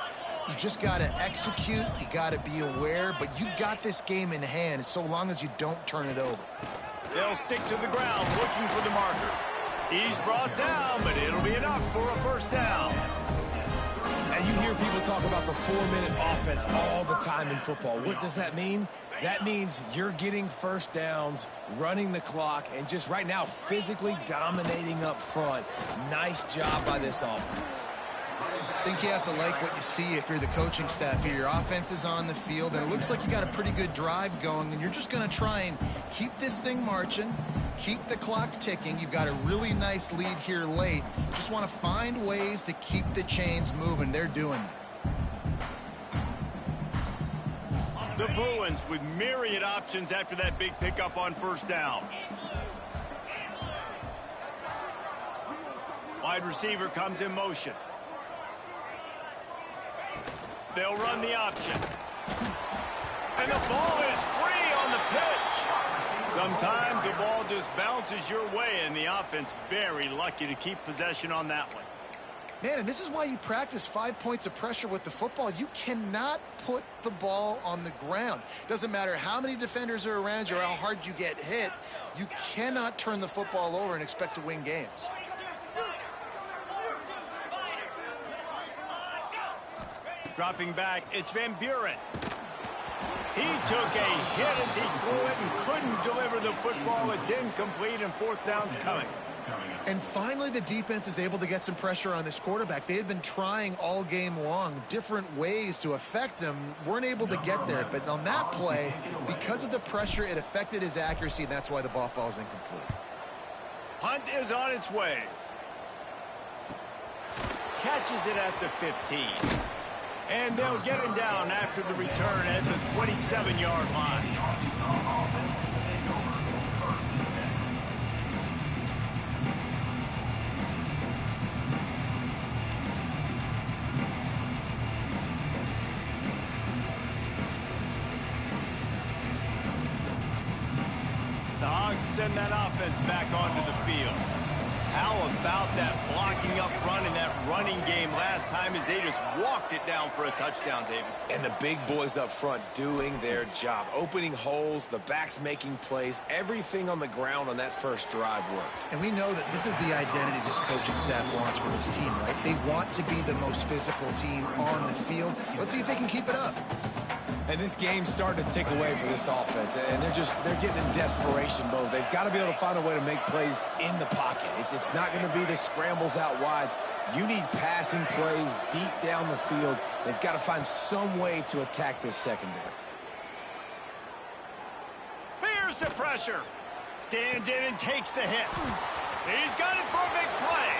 You just got to execute. You got to be aware, but you've got this game in hand so long as you don't turn it over. They'll stick to the ground looking for the marker. He's brought down, but it'll be enough for a first down. And you hear people talk about the 4-minute offense all the time in football. What does that mean? That means you're getting first downs, running the clock, and just right now physically dominating up front. Nice job by this offense. I think you have to like what you see if you're the coaching staff here. Your offense is on the field, and it looks like you got a pretty good drive going, and you're just going to try and keep this thing marching, keep the clock ticking. You've got a really nice lead here late. Just want to find ways to keep the chains moving. They're doing that. The Bruins with myriad options after that big pickup on first down. Wide receiver comes in motion. They'll run the option. And the ball is free on the pitch. Sometimes the ball just bounces your way, and the offense very lucky to keep possession on that one. Man, and this is why you practice 5 points of pressure with the football. You cannot put the ball on the ground. Doesn't matter how many defenders are around you or how hard you get hit. You cannot turn the football over and expect to win games. Dropping back, it's Van Buren. He took a hit as he threw it and couldn't deliver the football. It's incomplete, and 4th down's coming. And finally, the defense is able to get some pressure on this quarterback. They had been trying all game long different ways to affect him. Weren't able to get there. But on that play, because of the pressure, it affected his accuracy, and that's why the ball falls incomplete. Hunt is on its way. Catches it at the 15. And they'll get him down after the return at the 27-yard line. The Hogs send that offense back onto the field. How about that blocking up front and that running game last time as they just walked it down for a touchdown, David? And the big boys up front doing their job. Opening holes, the backs making plays, everything on the ground on that first drive worked. And we know that this is the identity this coaching staff wants for this team, right? They want to be the most physical team on the field. Let's see if they can keep it up. And this game's starting to tick away for this offense, and they're getting in desperation mode. They've got to be able to find a way to make plays in the pocket. It's not going to be the scrambles out wide. You need passing plays deep down the field. They've got to find some way to attack this secondary. Here's the pressure. Stands in and takes the hit. He's got it for a big play.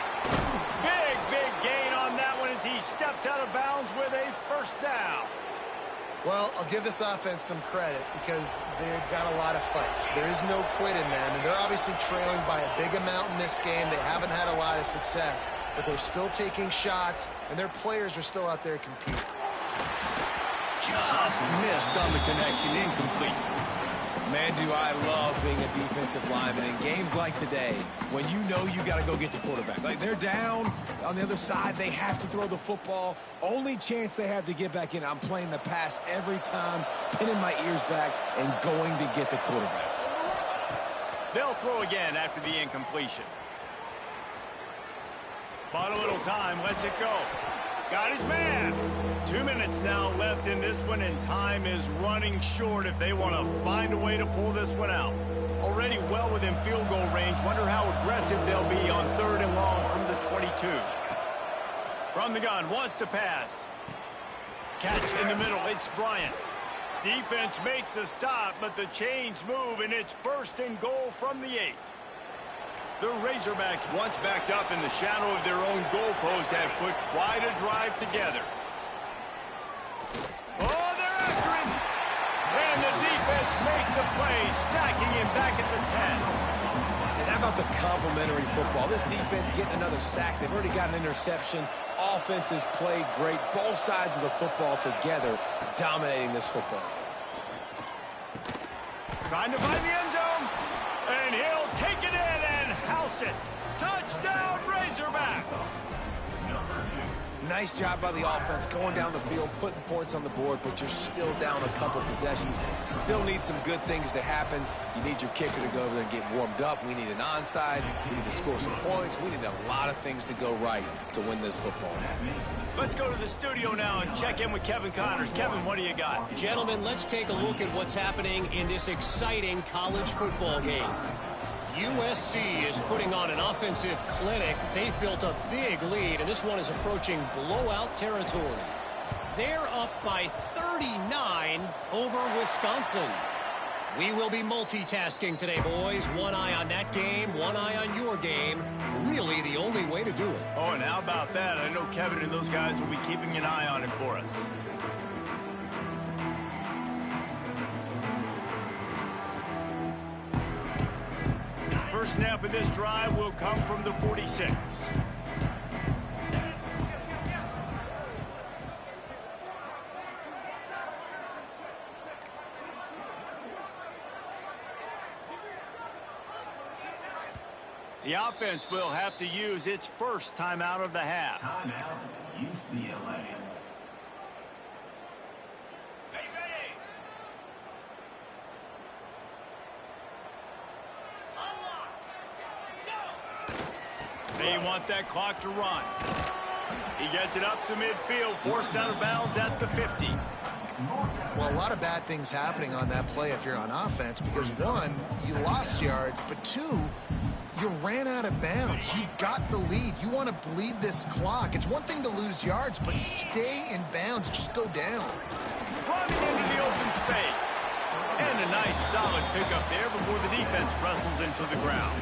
Big gain on that one as he steps out of bounds with a first down. Well, I'll give this offense some credit because they've got a lot of fight. There is no quit in them, and they're obviously trailing by a big amount in this game. They haven't had a lot of success, but they're still taking shots, and their players are still out there competing. Just missed on the connection, incomplete. Man, do I love being a defensive lineman in games like today when you know you got to go get the quarterback. Like, they're down on the other side. They have to throw the football. Only chance they have to get back in. I'm playing the pass every time, pinning my ears back, and going to get the quarterback. They'll throw again after the incompletion. Bought a little time, lets it go. Got his man. 2 minutes now left in this one, and time is running short if they want to find a way to pull this one out. Already well within field goal range. Wonder how aggressive they'll be on 3rd and long from the 22. From the gun, wants to pass. Catch in the middle, it's Bryant. Defense makes a stop, but the chains move, and it's 1st and goal from the 8. The Razorbacks, once backed up in the shadow of their own goalpost, have put quite a drive together. Oh, they're after him! And the defense makes a play, sacking him back at the 10. And how about the complimentary football? This defense getting another sack. They've already got an interception. Offense has played great. Both sides of the football together dominating this football game. Trying to find the end zone. And he'll take it in and house it. Touchdown, Razorbacks! Nice job by the offense going down the field, putting points on the board, but you're still down a couple possessions. Still need some good things to happen. You need your kicker to go over there and get warmed up. We need an onside. We need to score some points. We need a lot of things to go right to win this football game. Let's go to the studio now and check in with Kevin Connors. Kevin, what do you got? Gentlemen, let's take a look at what's happening in this exciting college football game. USC is putting on an offensive clinic. They've built a big lead, and this one is approaching blowout territory. They're up by 39 over Wisconsin. We will be multitasking today, boys. One eye on that game, one eye on your game. Really the only way to do it. Oh, and how about that? I know Kevin and those guys will be keeping an eye on it for us. First snap of this drive will come from the 46. The offense will have to use its first timeout of the half. Timeout, UCLA. They want that clock to run. He gets it up to midfield, forced out of bounds at the 50. Well, a lot of bad things happening on that play if you're on offense because, one, you lost yards, but two, you ran out of bounds. You've got the lead. You want to bleed this clock. It's one thing to lose yards, but stay in bounds. Just go down. Running into the open space. And a nice solid pickup there before the defense wrestles into the ground.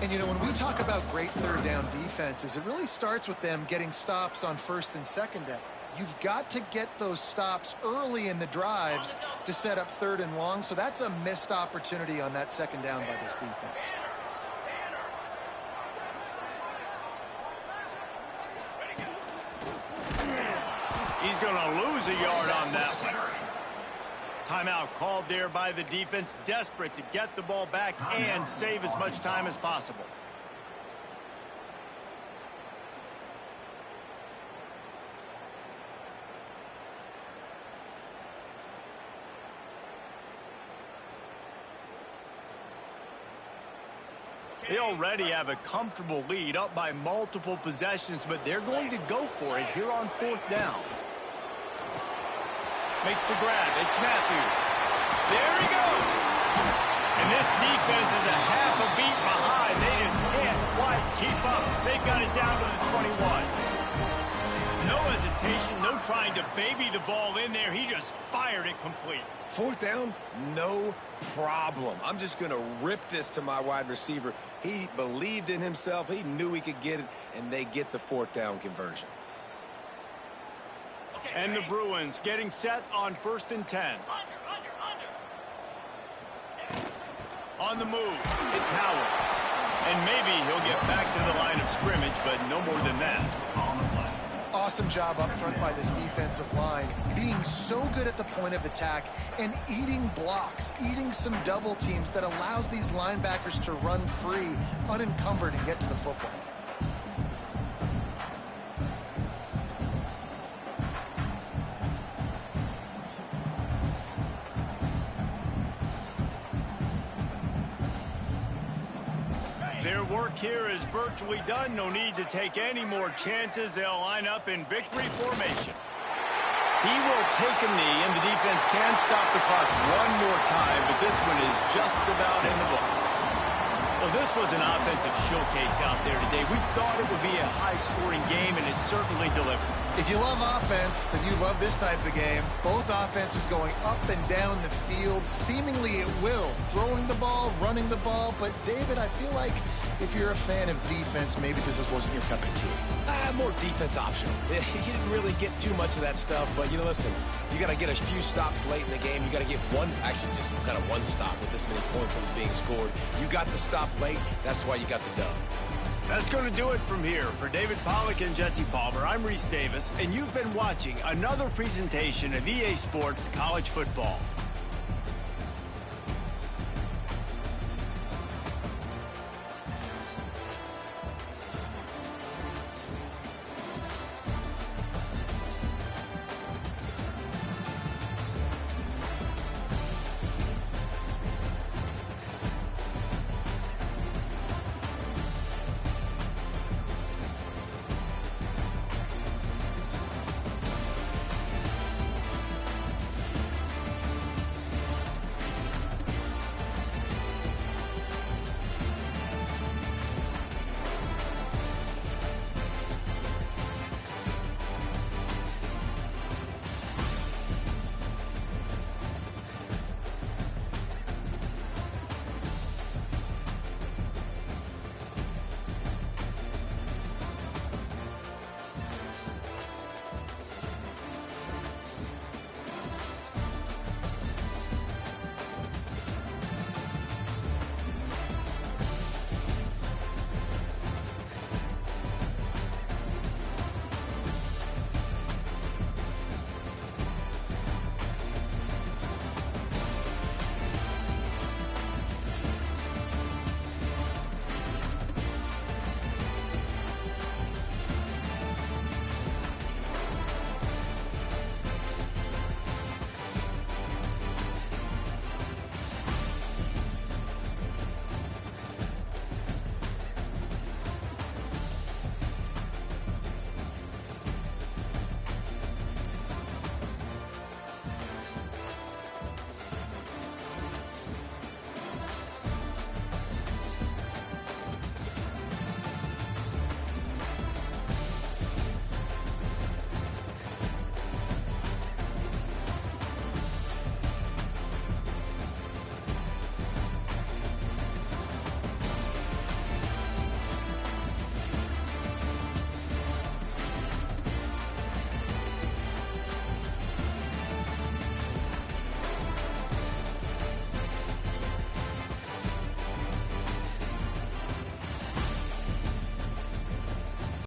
And, you know, when we talk about great third down defenses, it really starts with them getting stops on 1st and 2nd down. You've got to get those stops early in the drives to set up 3rd and long, so that's a missed opportunity on that 2nd down by this defense. He's going to lose a yard on that one. Timeout called there by the defense, desperate to get the ball back and save as much time as possible. They already have a comfortable lead, up by multiple possessions, but they're going to go for it here on 4th down. Makes the grab. It's Matthews. There he goes. And this defense is a half a beat behind. They just can't quite keep up. They've got it down to the 21. No hesitation, no trying to baby the ball in there. He just fired it complete. 4th down, no problem. I'm just going to rip this to my wide receiver. He believed in himself. He knew he could get it, and they get the 4th down conversion. And the Bruins getting set on 1st and 10. On the move, it's Howard. And maybe he'll get back to the line of scrimmage, but no more than that. awesome job up front by this defensive line, being so good at the point of attack and eating blocks, eating some double teams that allows these linebackers to run free, unencumbered, and get to the football. Their work here is virtually done. No need to take any more chances. They'll line up in victory formation. He will take a knee, and the defense can stop the clock one more time, but this one is just about in the books. Well, this was an offensive showcase out there today. We thought it would be a high-scoring game, and it certainly delivered. If you love offense, then you love this type of game. Both offenses going up and down the field, seemingly at will, throwing the ball, running the ball. But, David, I feel like if you're a fan of defense, maybe this wasn't your cup of tea. More defense optional. You didn't really get too much of that stuff, but, listen, you got to get a few stops late in the game. You got to get actually just kind of one stop with this many points that was being scored. You got the stop late. That's why you got the dub. That's going to do it from here. For David Pollack and Jesse Palmer, I'm Reese Davis, and you've been watching another presentation of EA Sports College Football.